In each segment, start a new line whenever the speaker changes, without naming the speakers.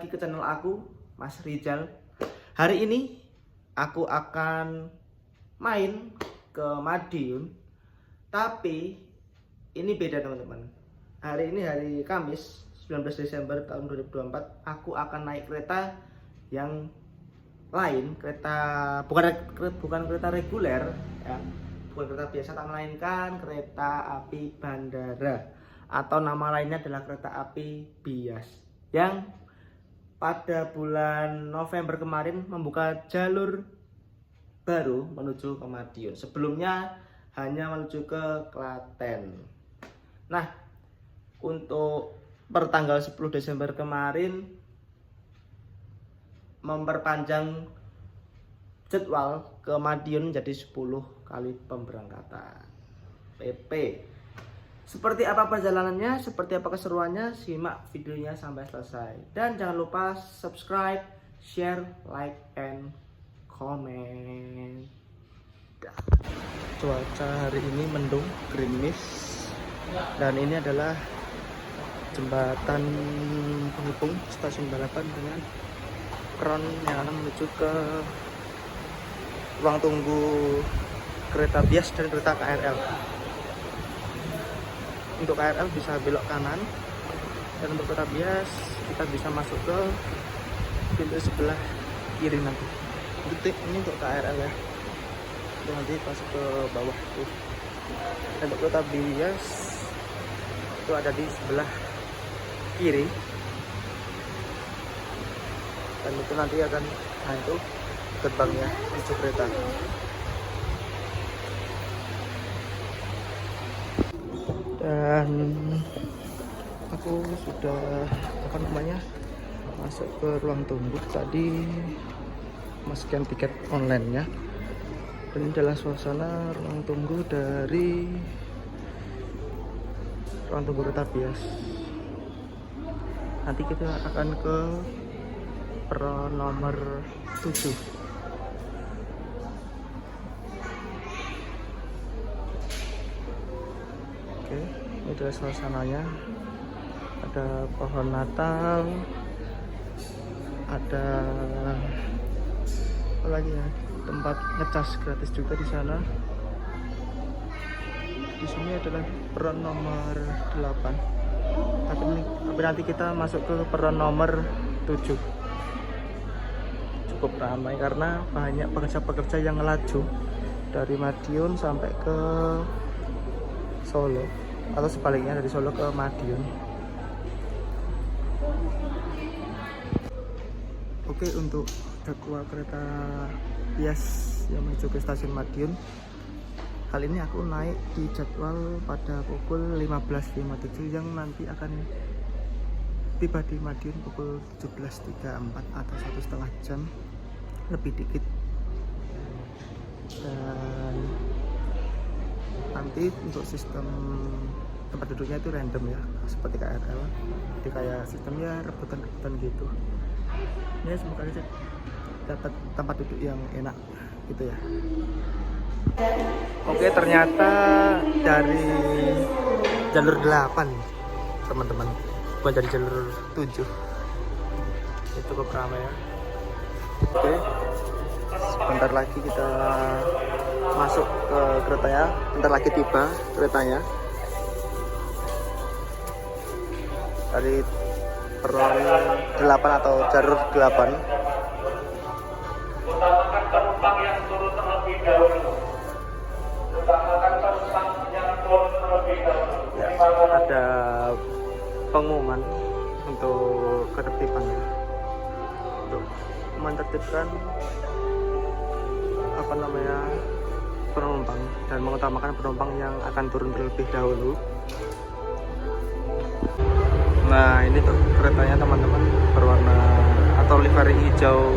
lagi ke channel aku, Mas Rizal. Hari ini aku akan main ke Madiun. Tapi ini beda teman-teman. Hari ini hari Kamis 19 Desember tahun 2024. Aku akan naik kereta yang lain, bukan kereta reguler ya. Bukan kereta biasa, tak melainkan kereta api bandara, atau nama lainnya adalah kereta api bias, yang pada bulan November kemarin membuka jalur baru menuju ke Madiun. Sebelumnya hanya menuju ke Klaten. Nah, untuk pertanggal 10 Desember kemarin memperpanjang jadwal ke Madiun menjadi 10 kali pemberangkatan PP. Seperti apa perjalanannya, seperti apa keseruannya, simak videonya sampai selesai. Dan jangan lupa subscribe, share, like, and comment. Cuaca hari ini mendung, gerimis. Dan ini adalah jembatan penghubung stasiun balapan dengan peron yang akan menuju ke ruang tunggu kereta bias dan kereta KRL. Untuk KRL bisa belok kanan, dan untuk kereta bias kita bisa masuk ke pintu sebelah kiri nanti. Ini untuk KRL ya, itu nanti masuk ke bawah tuh. Dan untuk kereta bias itu ada di sebelah kiri, dan itu nanti akan itu gerbangnya menuju kereta. Dan aku sudah masuk ke ruang tunggu tadi, scan tiket online nya. Dan ini adalah suasana ruang tunggu dari ruang tunggu kereta bias. Nanti kita akan ke peron nomor 7. Oke, ini adalah suasananya. Ada pohon Natal, ada apa lagi ya, tempat ngecas gratis juga di sana. Di sini adalah peron nomor 8. Tapi nanti kita masuk ke peron nomor 7. Cukup ramai karena banyak pekerja-pekerja yang melaju dari Madiun sampai ke Solo, atau sebaliknya dari Solo ke Madiun. Oke, untuk jadwal kereta bias yang menuju ke stasiun Madiun, kali ini aku naik di jadwal pada pukul 15.57 yang nanti akan tiba di Madiun pukul 17.34 atau 1,5 jam lebih dikit. Dan nanti untuk sistem tempat duduknya itu random ya, seperti KRL. Jadi kayak sistemnya rebutan-rebutan gitu. Ini semoga aja dapat tempat duduk yang enak gitu ya. Oke, ternyata dari jalur 8 teman-teman, bukan dari jalur 7. Itu cukup ramai ya. Oke, sebentar lagi kita masuk ke keretanya, bentar lagi tiba keretanya dari peron 8 atau jalur 8.
Utamakan penumpang yang turun terlebih dahulu. Utamakan penumpang yang turun terlebih dahulu.
Ya, ada pengumuman untuk ketertibannya, untuk menertibkan penumpang dan mengutamakan penumpang yang akan turun terlebih dahulu. Nah, ini tuh keretanya teman-teman, berwarna atau livery hijau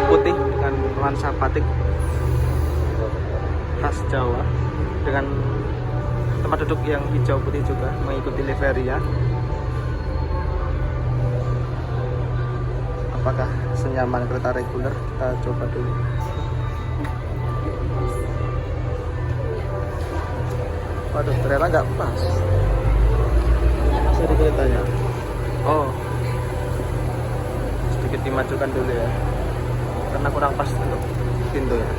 putih dengan nuansa batik khas Jawa, dengan tempat duduk yang hijau putih juga mengikuti livery ya. Apakah senyaman kereta reguler? Kita coba dulu. Waduh, ternyata nggak pas. Seri keretanya. Oh, sedikit dimajukan dulu ya, karena kurang pas untuk pintu ya.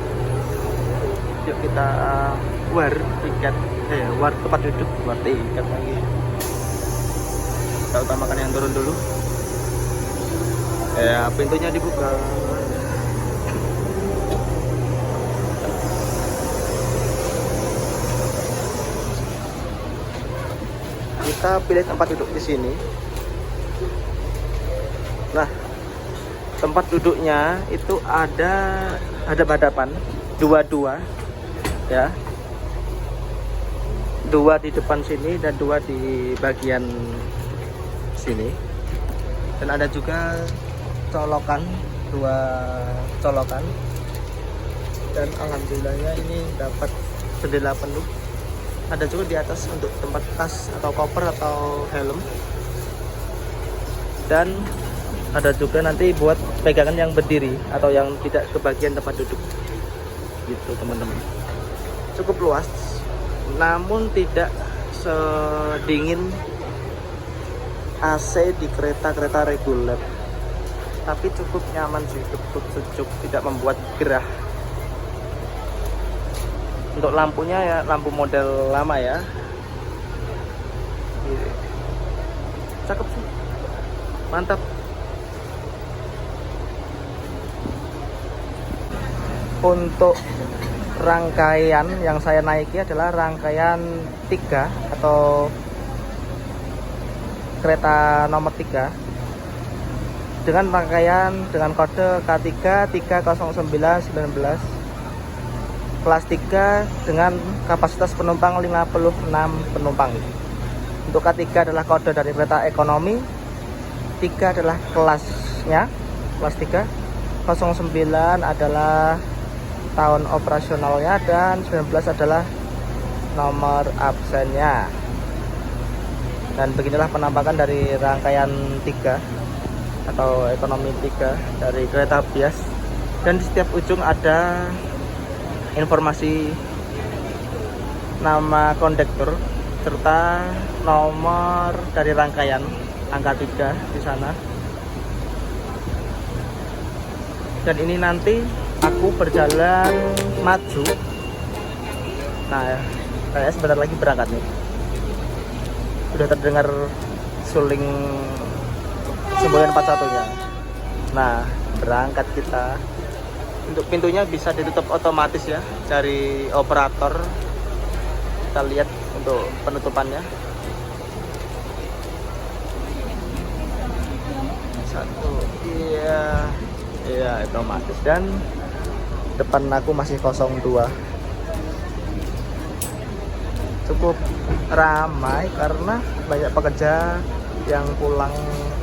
Yuk kita war tiket, war tempat duduk, war tiket lagi. Kita utamakan yang turun dulu. Ya, pintunya dibuka. Kita pilih tempat duduk di sini. Nah, tempat duduknya itu ada hadapan dua ya, 2 di depan sini dan 2 di bagian sini, dan ada juga colokan, 2 colokan, dan alhamdulillahnya ini dapat jendela penuh. Ada juga di atas untuk tempat tas atau koper atau helm, dan ada juga nanti buat pegangan yang berdiri atau yang tidak kebagian tempat duduk gitu teman-teman. Cukup luas, namun tidak sedingin AC di kereta-kereta reguler, tapi cukup nyaman sih, cukup sejuk, tidak membuat gerah. Untuk lampunya ya lampu model lama ya, cakep sih, mantap. Untuk rangkaian yang saya naiki adalah rangkaian 3 atau kereta nomor 3 dengan rangkaian dengan kode K3 30919, kelas 3 dengan kapasitas penumpang 56 penumpang. Untuk K3 adalah kode dari kereta ekonomi, 3 adalah kelasnya, kelas 3, 09 adalah tahun operasionalnya, dan 19 adalah nomor absennya. Dan beginilah penampakan dari rangkaian 3 atau ekonomi 3 dari kereta Bias. Dan di setiap ujung ada informasi nama kondektur serta nomor dari rangkaian angka 3 di sana. Dan ini nanti aku berjalan maju. Nah, saya sebentar lagi berangkat nih. Sudah terdengar suling semboyan 41-nya. Nah, berangkat kita. Untuk pintunya bisa ditutup otomatis ya dari operator. Kita lihat untuk penutupannya. 1, iya otomatis, dan depan aku masih 02. Cukup ramai karena banyak pekerja yang pulang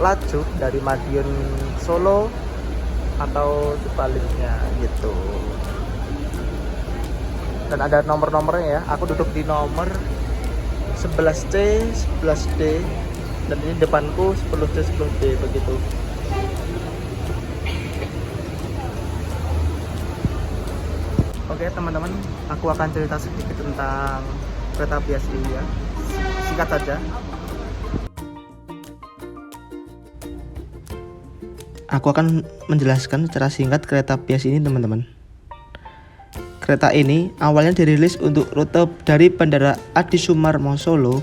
laju dari Madiun Solo atau sebaliknya gitu. Dan ada nomor-nomornya ya. Aku duduk di nomor 11C, 11D, dan ini depanku 10C, 10D begitu. Oke teman-teman, aku akan cerita sedikit tentang kereta Bias ini ya, singkat saja. Aku akan menjelaskan secara singkat kereta Bias ini teman-teman. Kereta ini awalnya dirilis untuk rute dari Bandara Adi Sumarmo Solo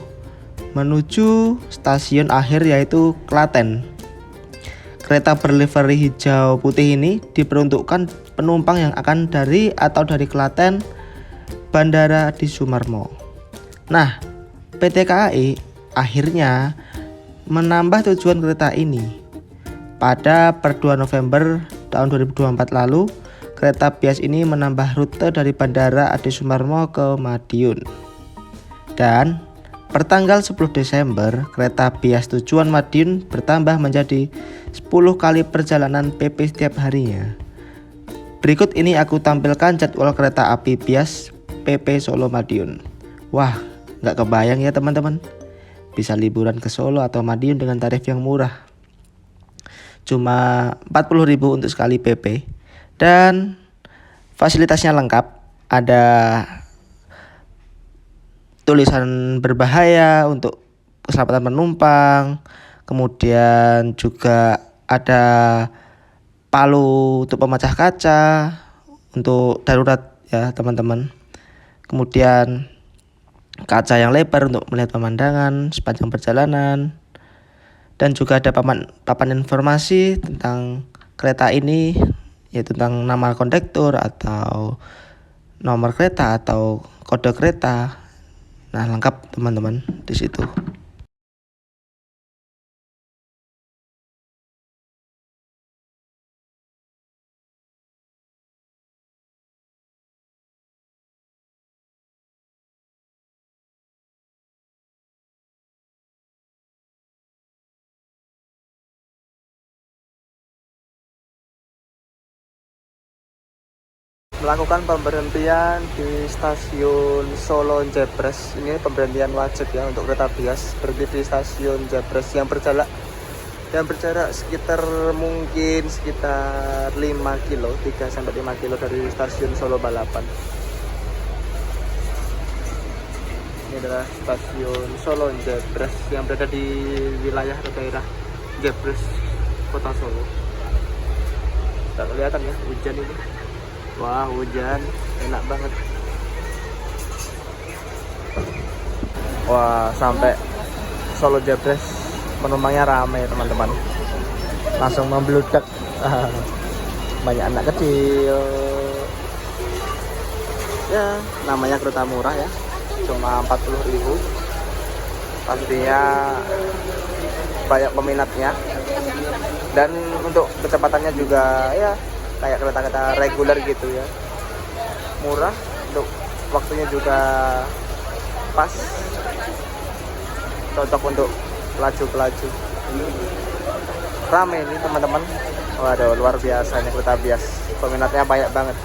menuju stasiun akhir yaitu Klaten. Kereta berlivery hijau putih ini diperuntukkan penumpang yang akan dari atau dari Klaten, Bandara Adi Sumarmo. Nah, PT KAI akhirnya menambah tujuan kereta ini. Pada per 2 November tahun 2024 lalu, kereta Bias ini menambah rute dari Bandara Adi Sumarmo ke Madiun. Dan per tanggal 10 Desember, kereta Bias tujuan Madiun bertambah menjadi 10 kali perjalanan PP setiap harinya. Berikut ini aku tampilkan jadwal kereta api Bias PP Solo Madiun. Wah, nggak kebayang ya teman-teman. Bisa liburan ke Solo atau Madiun dengan tarif yang murah. Cuma 40.000 untuk sekali PP. Dan fasilitasnya lengkap. Ada tulisan berbahaya untuk keselamatan penumpang. Kemudian juga ada palu untuk pemecah kaca untuk darurat ya teman-teman. Kemudian kaca yang lebar untuk melihat pemandangan sepanjang perjalanan. Dan juga ada papan informasi tentang kereta ini, yaitu tentang nama kondektur atau nomor kereta atau kode kereta. Nah, lengkap teman-teman di situ. Melakukan pemberhentian di stasiun Solo Jebres. Ini pemberhentian wajib ya untuk kereta bias, berhenti di stasiun Jebres yang berjarak sekitar 5 kilo, 3 sampai 5 kilo dari stasiun Solo Balapan. Ini adalah stasiun Solo Jebres yang berada di wilayah atau daerah Jebres, Kota Solo. Tak kelihatan ya hujan ini. Wah, hujan enak banget. Wah, sampai Solo Jebres penumpangnya ramai teman-teman. Langsung membludak. Banyak anak kecil. Ya, namanya kereta murah ya. Cuma 40.000. Pastinya banyak peminatnya. Dan untuk kecepatannya juga ya kayak kereta-kereta reguler gitu ya, murah, untuk waktunya juga pas, cocok untuk pelaju-pelaju. Rame ini teman-teman. Waduh, luar biasa ini kereta bias, peminatnya banyak banget.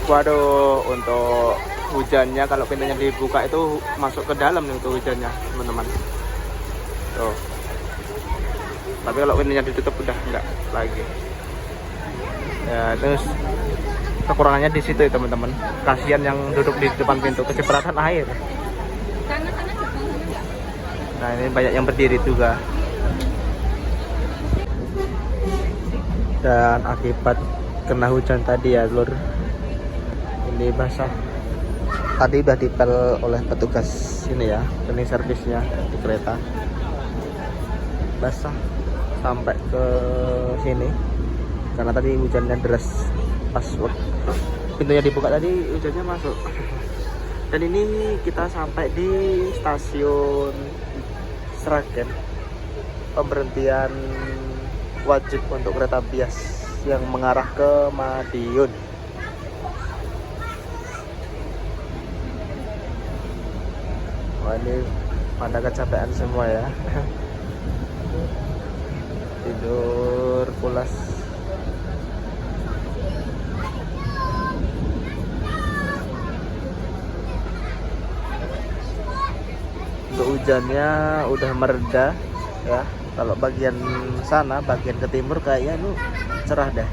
Waduh, untuk hujannya kalau pintunya dibuka itu masuk ke dalam nih untuk hujannya teman-teman. Tuh. Tapi kalau pintunya ditutup udah enggak lagi. Ya, terus kekurangannya di situ ya teman-teman. Kasihan yang duduk di depan pintu, kecipratan air. Nah, ini banyak yang berdiri juga. Dan akibat kena hujan tadi ya, Lur. Ini basah. Tadi udah dipel oleh petugas ini ya, cleaning service-nya di kereta. Basah sampai ke sini karena tadi hujannya deras pas pintunya dibuka tadi hujannya masuk. Dan ini kita sampai di stasiun Sragen, pemberhentian wajib untuk kereta bias yang mengarah ke Madiun. Wah, ini pada kecapean semua ya. Tidur pulas. Untuk hujannya udah mereda ya. Kalau bagian sana, bagian ke timur kayaknya itu cerah deh.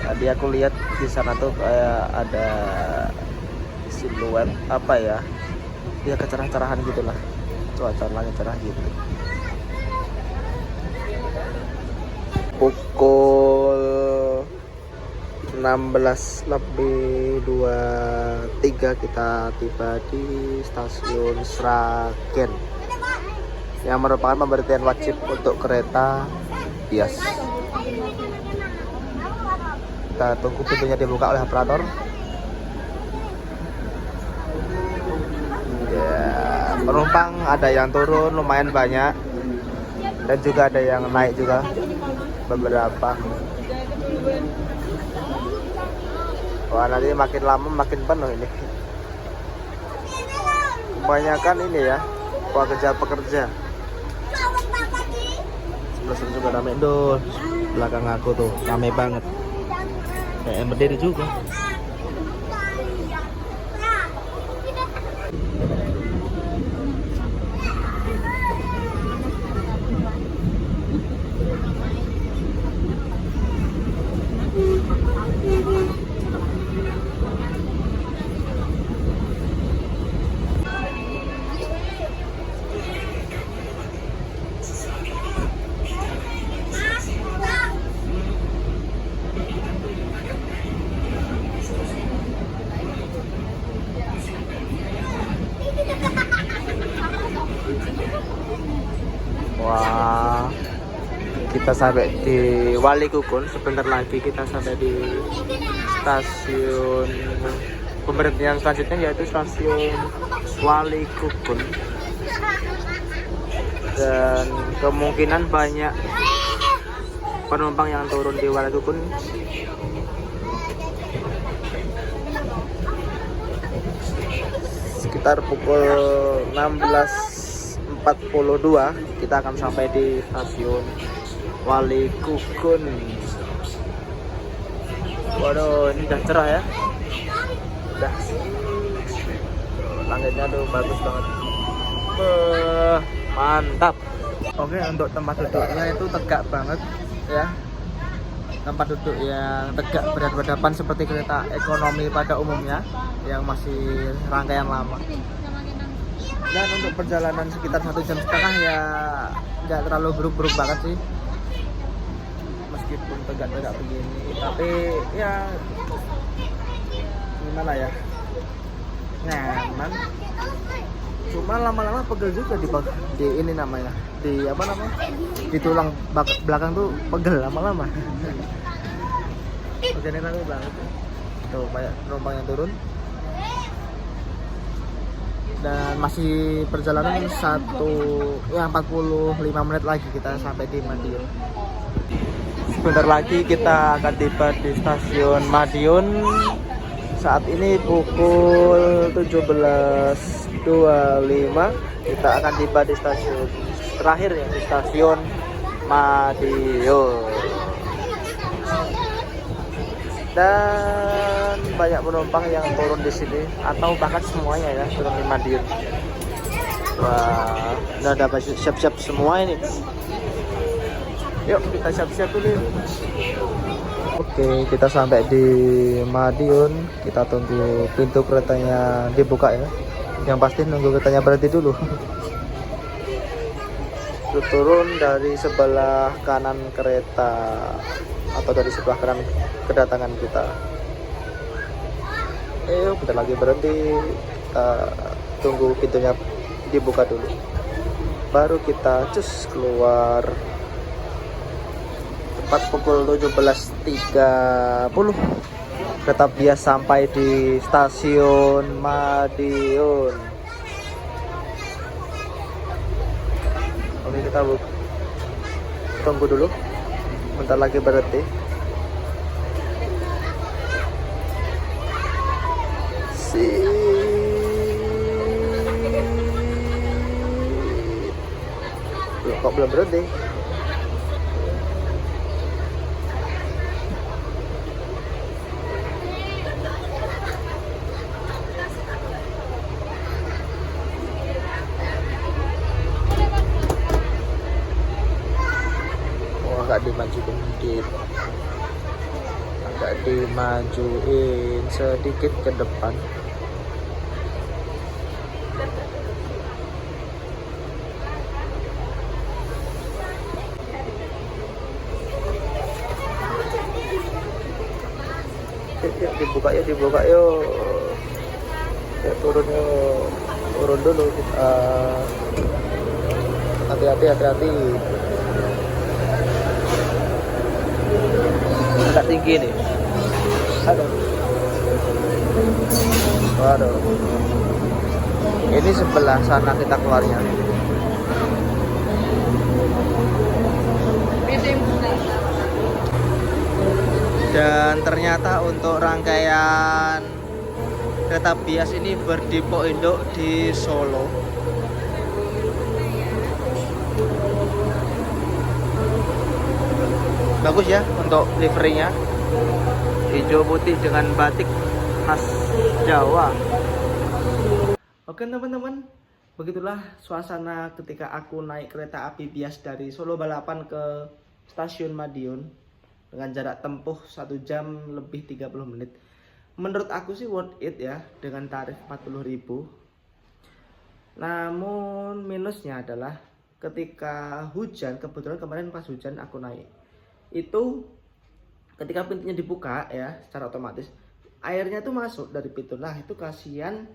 Tadi aku lihat di sana tuh kayak ada siluet apa ya? Ya kecerah-cerahan gitulah. Cuaca langit cerah gitu. Pukul 16:23 kita tiba di stasiun Sragen yang merupakan pemberhentian wajib untuk kereta bias. Kita tunggu pintunya dibuka oleh operator. Ya, penumpang ada yang turun lumayan banyak dan juga ada yang naik juga beberapa. Wah, nanti makin lama makin penuh ini. Kebanyakan ini ya pekerja. Sebelah sini juga rame tuh, belakang aku tuh rame banget. Kayak yang berdiri juga. Wah, kita sampai di Walikukun. Sebentar lagi kita sampai di stasiun pemberhentian selanjutnya, yaitu stasiun Walikukun. Dan kemungkinan banyak penumpang yang turun di Walikukun. Sekitar pukul 16.42 kita akan sampai di stasiun Walikukun. Waduh, ini udah cerah ya. Udah. Langitnya tuh bagus banget. Mantap. Oke, untuk tempat duduknya itu tegak banget ya. Tempat duduk yang tegak berhadapan seperti kereta ekonomi pada umumnya yang masih rangkaian lama. Dan untuk perjalanan sekitar 1,5 jam ya nggak terlalu buruk-buruk banget sih, meskipun tegak-tegak begini, tapi ya gimana ya, nyaman. Cuma lama-lama pegel juga di ini namanya, di apa namanya, di tulang belakang tuh pegel lama-lama. Oke, ini rame banget tuh, banyak penumpang yang turun. Dan masih perjalanan 45 menit lagi kita sampai di Madiun. Sebentar lagi kita akan tiba di stasiun Madiun. Saat ini pukul 17.25. Kita akan tiba di stasiun terakhir ya, di stasiun Madiun. Dan banyak penumpang yang turun di sini, atau bahkan semuanya ya turun di Madiun. Wah, udah baju siap-siap semua ini. Yuk kita siap-siap dulu. Oke, kita sampai di Madiun. Kita tunggu pintu keretanya dibuka ya. Yang pasti nunggu keretanya berhenti dulu. Turun dari sebelah kanan kereta, atau dari sebelah kanan kedatangan kita. Bentar lagi berhenti. Kita tunggu pintunya dibuka dulu, baru kita cus keluar. Tepat pukul 17.30 kereta bias sampai di stasiun Madiun. Oke, kita tunggu dulu, bentar lagi berhenti. Kok belum berhenti? Oh, agak dimajuin sedikit. Agak dimajuin sedikit ke depan. Dibuka yuk. Ya, turun dulu kita. Hati-hati. Agak tinggi nih. Waduh. Ini sebelah sana kita keluarnya. Dan ternyata untuk rangkaian kereta bias ini berdepo induk di Solo. Bagus ya untuk liverynya, hijau putih dengan batik khas Jawa. Oke teman-teman, begitulah suasana ketika aku naik kereta api bias dari Solo Balapan ke stasiun Madiun dengan jarak tempuh 1 jam lebih 30 menit. Menurut aku sih worth it ya, dengan tarif 40.000. Namun minusnya adalah ketika hujan, kebetulan kemarin pas hujan aku naik, itu ketika pintunya dibuka ya, secara otomatis airnya tuh masuk dari pintu. Nah itu kasihan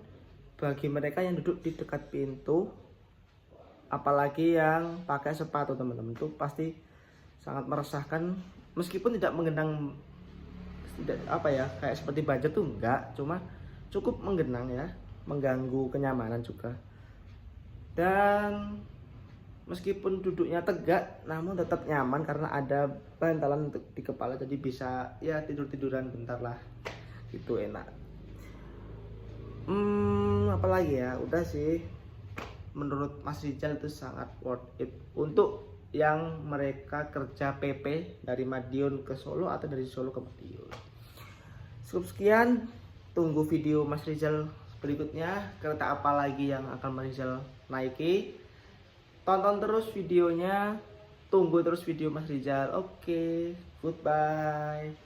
bagi mereka yang duduk di dekat pintu, apalagi yang pakai sepatu teman-teman, itu pasti sangat meresahkan. Meskipun tidak menggenang, tidak apa ya, kayak seperti budget tuh enggak, cuma cukup menggenang ya, mengganggu kenyamanan juga. Dan meskipun duduknya tegak namun tetap nyaman karena ada bantalan untuk di kepala, jadi bisa ya tidur-tiduran bentar lah, itu enak. Apalagi ya, udah sih, menurut Mas Rizal itu sangat worth it untuk yang mereka kerja PP dari Madiun ke Solo atau dari Solo ke Madiun. Cukup sekian, tunggu video Mas Rizal berikutnya, kereta apa lagi yang akan Mas Rizal naiki. Tonton terus videonya, tunggu terus video Mas Rizal. Oke, goodbye.